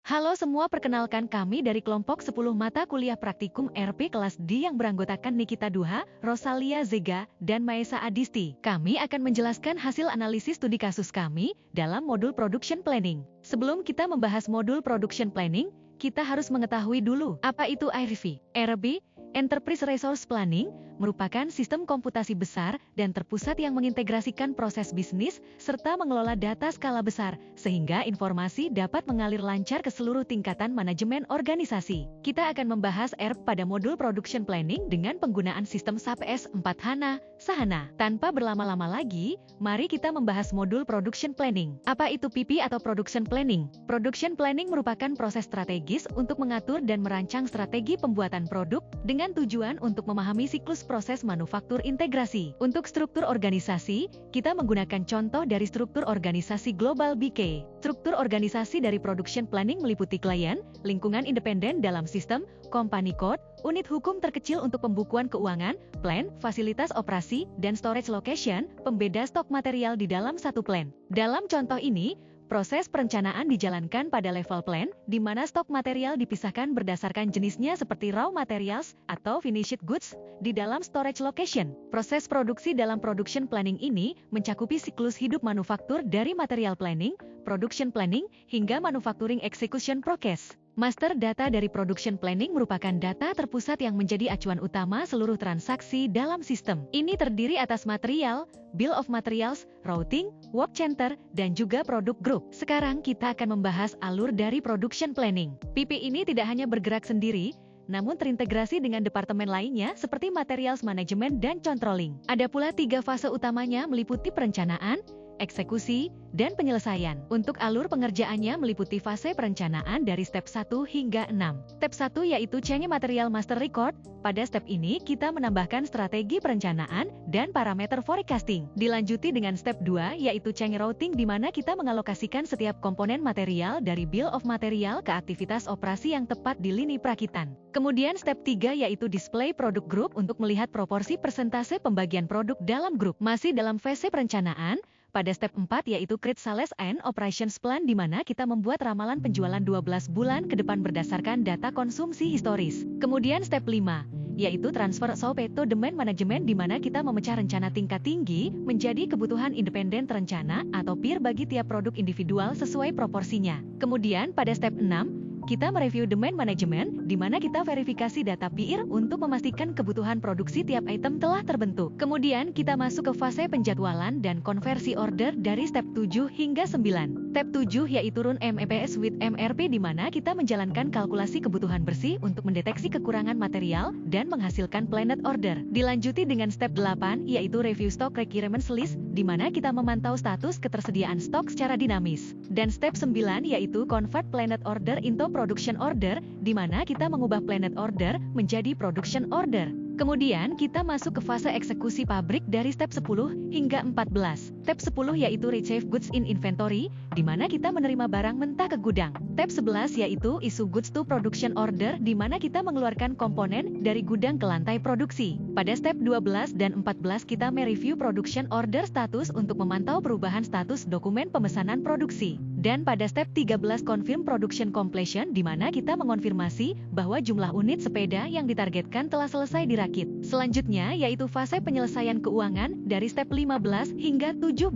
Halo semua, perkenalkan kami dari kelompok 10 mata kuliah praktikum RP kelas D yang beranggotakan Nikita Duha, Rosalia Zega, dan Maesa Adisti. Kami akan menjelaskan hasil analisis studi kasus kami dalam modul Production Planning. Sebelum kita membahas modul Production Planning, kita harus mengetahui dulu apa itu ERP. ERP, Enterprise Resource Planning, merupakan sistem komputasi besar dan terpusat yang mengintegrasikan proses bisnis serta mengelola data skala besar, sehingga informasi dapat mengalir lancar ke seluruh tingkatan manajemen organisasi. Kita akan membahas ERP pada modul Production Planning dengan penggunaan sistem SAP S4 HANA, Sahana. Tanpa berlama-lama lagi, mari kita membahas modul Production Planning. Apa itu PP atau Production Planning? Production Planning merupakan proses strategis untuk mengatur dan merancang strategi pembuatan produk dengan tujuan untuk memahami siklus proses manufaktur integrasi. Untuk struktur organisasi, kita menggunakan contoh dari struktur organisasi Global BK. Struktur organisasi dari Production Planning meliputi klien, lingkungan independen dalam sistem, company code, unit hukum terkecil untuk pembukuan keuangan, plan, fasilitas operasi, dan storage location, pembeda stok material di dalam satu plan. Dalam contoh ini, proses perencanaan dijalankan pada level plan, di mana stok material dipisahkan berdasarkan jenisnya seperti raw materials atau finished goods di dalam storage location. Proses produksi dalam production planning ini mencakupi siklus hidup manufaktur dari material planning, production planning, hingga manufacturing execution process. Master data dari production planning merupakan data terpusat yang menjadi acuan utama seluruh transaksi dalam sistem. Ini terdiri atas material, bill of materials, routing, work center, dan juga produk group. Sekarang kita akan membahas alur dari production planning. PP ini tidak hanya bergerak sendiri, namun terintegrasi dengan departemen lainnya seperti materials management dan controlling. Ada pula 3 fase utamanya meliputi perencanaan, eksekusi, dan penyelesaian. Untuk alur pengerjaannya meliputi fase perencanaan dari step 1 hingga 6. Step 1 yaitu Change Material Master Record. Pada step ini kita menambahkan strategi perencanaan dan parameter forecasting. Dilanjuti dengan step 2 yaitu Change Routing, di mana kita mengalokasikan setiap komponen material dari bill of material ke aktivitas operasi yang tepat di lini perakitan. Kemudian step 3 yaitu Display Product Group untuk melihat proporsi persentase pembagian produk dalam grup. Masih dalam fase perencanaan, pada step 4 yaitu Create Sales and Operations Plan, di mana kita membuat ramalan penjualan 12 bulan ke depan berdasarkan data konsumsi historis. Kemudian step 5 yaitu Transfer SOP to Demand Management, di mana kita memecah rencana tingkat tinggi menjadi kebutuhan independen terencana atau PIR bagi tiap produk individual sesuai proporsinya. Kemudian pada step 6 kita mereview demand management, di mana kita verifikasi data PIR untuk memastikan kebutuhan produksi tiap item telah terbentuk. Kemudian kita masuk ke fase penjadwalan dan konversi order dari step 7 hingga 9. Step 7 yaitu Run MEPS with MRP, di mana kita menjalankan kalkulasi kebutuhan bersih untuk mendeteksi kekurangan material dan menghasilkan planned order. Dilanjuti dengan step 8 yaitu Review Stock Requirements List, di mana kita memantau status ketersediaan stok secara dinamis. Dan step 9 yaitu Convert Planned Order into Production Order, di mana kita mengubah planned order menjadi production order. Kemudian kita masuk ke fase eksekusi pabrik dari step 10 hingga 14. Step 10 yaitu Receive Goods in Inventory, di mana kita menerima barang mentah ke gudang. Step 11 yaitu Issue Goods to Production Order, di mana kita mengeluarkan komponen dari gudang ke lantai produksi. Pada step 12 dan 14 kita mereview Production Order Status untuk memantau perubahan status dokumen pemesanan produksi. Dan pada step 13 Confirm Production Completion, di mana kita mengonfirmasi bahwa jumlah unit sepeda yang ditargetkan telah selesai dirakit. Selanjutnya yaitu fase penyelesaian keuangan dari step 15 hingga 17.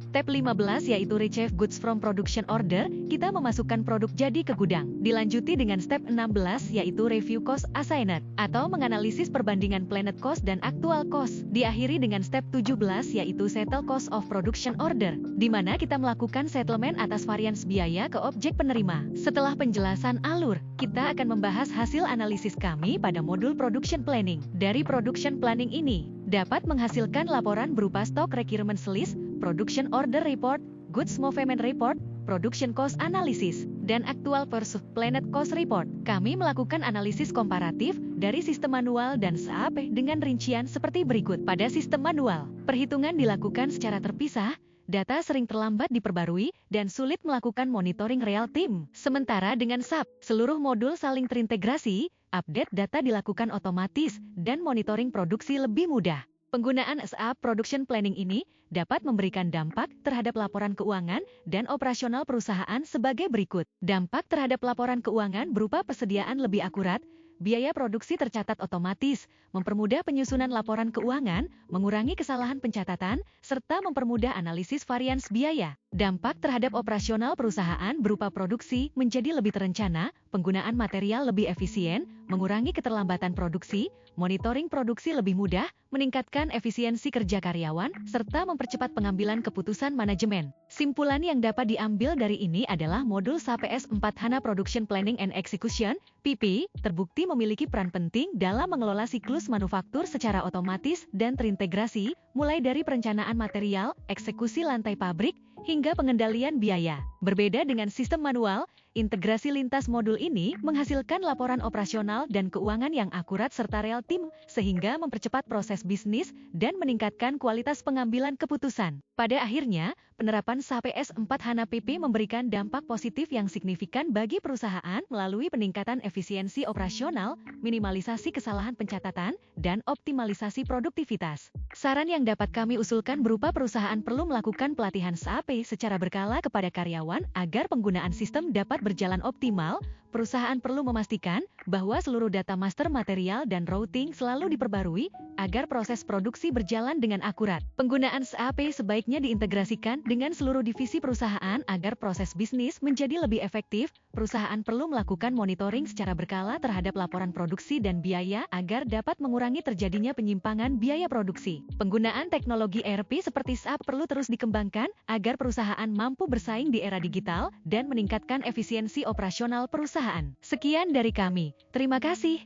Step 15 yaitu Retrieve Goods from Production Order, kita memasukkan produk jadi ke gudang. Dilanjuti dengan step 16 yaitu Review Cost Assigned, atau menganalisis perbandingan planned cost dan actual cost. Diakhiri dengan step 17 yaitu Settle Cost of Production Order, di mana kita melakukan settlement atas varians biaya ke objek penerima. Setelah penjelasan alur, kita akan membahas hasil analisis kami pada modul Production Planning. Dari Production Planning ini dapat menghasilkan laporan berupa Stock Requirements List, Production Order Report, Goods Movement Report, Production Cost Analysis, dan Actual versus Planned Cost Report. Kami melakukan analisis komparatif dari sistem manual dan SAP dengan rincian seperti berikut. Pada sistem manual, perhitungan dilakukan secara terpisah, data sering terlambat diperbarui, dan sulit melakukan monitoring real time. Sementara dengan SAP, seluruh modul saling terintegrasi, update data dilakukan otomatis, dan monitoring produksi lebih mudah. Penggunaan SAP Production Planning ini dapat memberikan dampak terhadap laporan keuangan dan operasional perusahaan sebagai berikut. Dampak terhadap laporan keuangan berupa persediaan lebih akurat, biaya produksi tercatat otomatis, mempermudah penyusunan laporan keuangan, mengurangi kesalahan pencatatan, serta mempermudah analisis varians biaya. Dampak terhadap operasional perusahaan berupa produksi menjadi lebih terencana, penggunaan material lebih efisien, mengurangi keterlambatan produksi, monitoring produksi lebih mudah, meningkatkan efisiensi kerja karyawan, serta mempercepat pengambilan keputusan manajemen. Simpulan yang dapat diambil dari ini adalah modul SAP S4 HANA Production Planning and Execution, PP, terbukti memiliki peran penting dalam mengelola siklus manufaktur secara otomatis dan terintegrasi, mulai dari perencanaan material, eksekusi lantai pabrik, hingga pengendalian biaya. Berbeda dengan sistem manual, integrasi lintas modul ini menghasilkan laporan operasional dan keuangan yang akurat serta real time, sehingga mempercepat proses bisnis dan meningkatkan kualitas pengambilan keputusan. Pada akhirnya, penerapan SAP S4 HANA PP memberikan dampak positif yang signifikan bagi perusahaan melalui peningkatan efisiensi operasional, minimalisasi kesalahan pencatatan, dan optimalisasi produktivitas. Saran yang dapat kami usulkan berupa perusahaan perlu melakukan pelatihan SAP secara berkala kepada karyawan agar penggunaan sistem dapat berjalan optimal. Perusahaan perlu memastikan bahwa seluruh data master material dan routing selalu diperbarui agar proses produksi berjalan dengan akurat. Penggunaan SAP sebaiknya diintegrasikan dengan seluruh divisi perusahaan agar proses bisnis menjadi lebih efektif. Perusahaan perlu melakukan monitoring secara berkala terhadap laporan produksi dan biaya agar dapat mengurangi terjadinya penyimpangan biaya produksi. Penggunaan teknologi ERP seperti SAP perlu terus dikembangkan agar perusahaan mampu bersaing di era digital dan meningkatkan efisiensi operasional perusahaan. Sekian dari kami. Terima kasih.